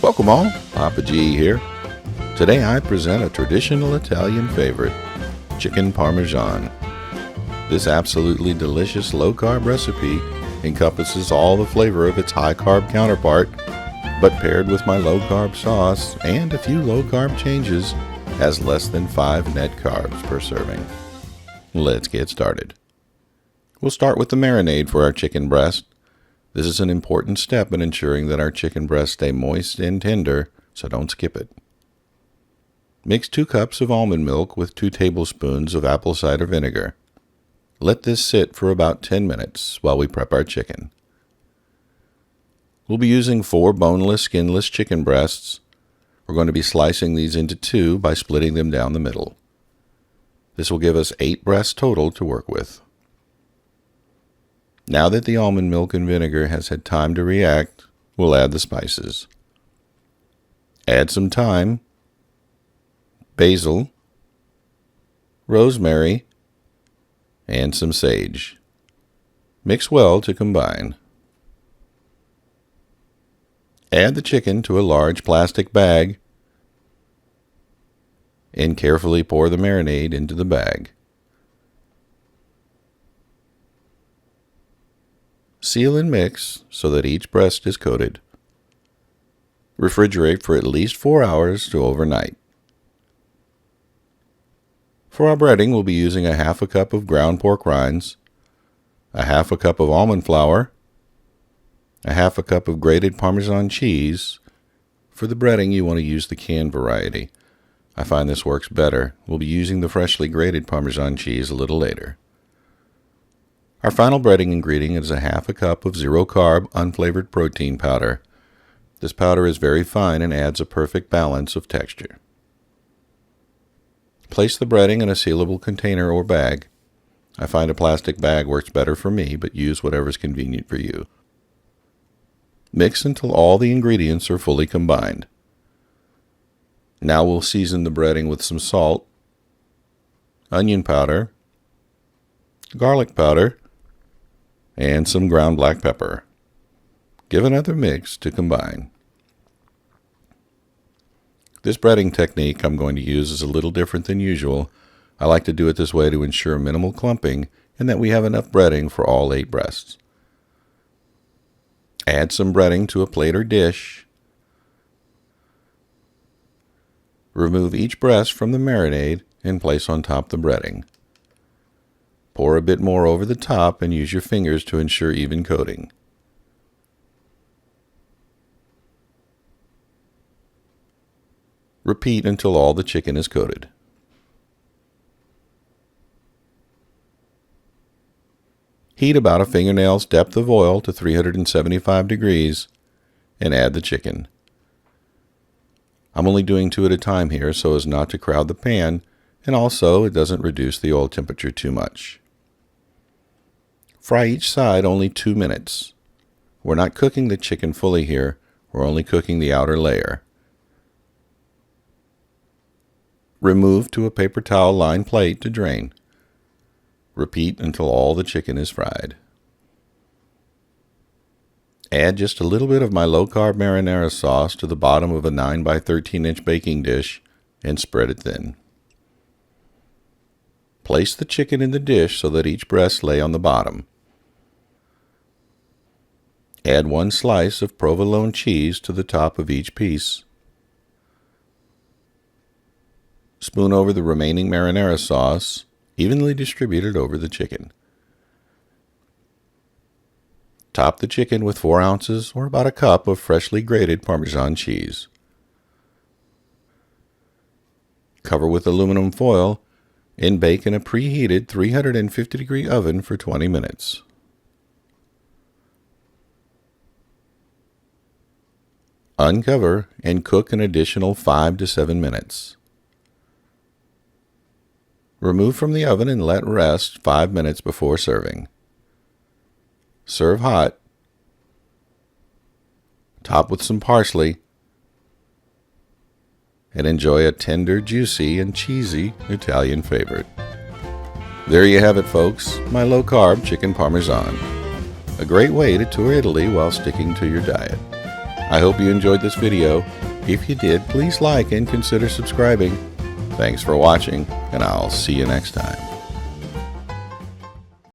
Welcome all, Papa G here. Today I present a traditional Italian favorite, chicken parmesan. This absolutely delicious low-carb recipe encompasses all the flavor of its high-carb counterpart, but paired with my low-carb sauce and a few low-carb changes, has less than 5 net carbs per serving. Let's get started. We'll start with the marinade for our chicken breast. This is an important step in ensuring that our chicken breasts stay moist and tender, so don't skip it. Mix 2 cups of almond milk with 2 tablespoons of apple cider vinegar. Let this sit for about 10 minutes while we prep our chicken. We'll be using 4 boneless, skinless chicken breasts. We're going to be slicing these into 2 by splitting them down the middle. This will give us 8 breasts total to work with. Now that the almond milk and vinegar has had time to react, we'll add the spices. Add some thyme, basil, rosemary, and some sage. Mix well to combine. Add the chicken to a large plastic bag and carefully pour the marinade into the bag. Seal and mix so that each breast is coated. Refrigerate for at least 4 hours to overnight. For our breading, we'll be using a half a cup of ground pork rinds, a half a cup of almond flour, a half a cup of grated Parmesan cheese. For the breading, you want to use the canned variety. I find this works better. We'll be using the freshly grated Parmesan cheese a little later. Our final breading ingredient is a half a cup of zero-carb, unflavored protein powder. This powder is very fine and adds a perfect balance of texture. Place the breading in a sealable container or bag. I find a plastic bag works better for me, but use whatever is convenient for you. Mix until all the ingredients are fully combined. Now we'll season the breading with some salt, onion powder, garlic powder, and some ground black pepper. Give another mix to combine. This breading technique I'm going to use is a little different than usual. I like to do it this way to ensure minimal clumping and that we have enough breading for all 8 breasts. Add some breading to a plate or dish. Remove each breast from the marinade and place on top the breading. Pour a bit more over the top and use your fingers to ensure even coating. Repeat until all the chicken is coated. Heat about a fingernail's depth of oil to 375 degrees and add the chicken. I'm only doing 2 at a time here so as not to crowd the pan, and also it doesn't reduce the oil temperature too much. Fry each side only 2 minutes. We're not cooking the chicken fully here, we're only cooking the outer layer. Remove to a paper towel lined plate to drain. Repeat until all the chicken is fried. Add just a little bit of my low-carb marinara sauce to the bottom of a 9 by 13 inch baking dish and spread it thin. Place the chicken in the dish so that each breast lay on the bottom. Add 1 slice of provolone cheese to the top of each piece. Spoon over the remaining marinara sauce, evenly distributed over the chicken. Top the chicken with 4 ounces or about a cup of freshly grated Parmesan cheese. Cover with aluminum foil and bake in a preheated 350-degree oven for 20 minutes. Uncover and cook an additional 5 to 7 minutes. Remove from the oven and let rest 5 minutes before serving. Serve hot. Top with some parsley. And enjoy a tender, juicy, and cheesy Italian favorite. There you have it, folks, my low-carb chicken parmesan. A great way to tour Italy while sticking to your diet. I hope you enjoyed this video. If you did, please like and consider subscribing. Thanks for watching, and I'll see you next time.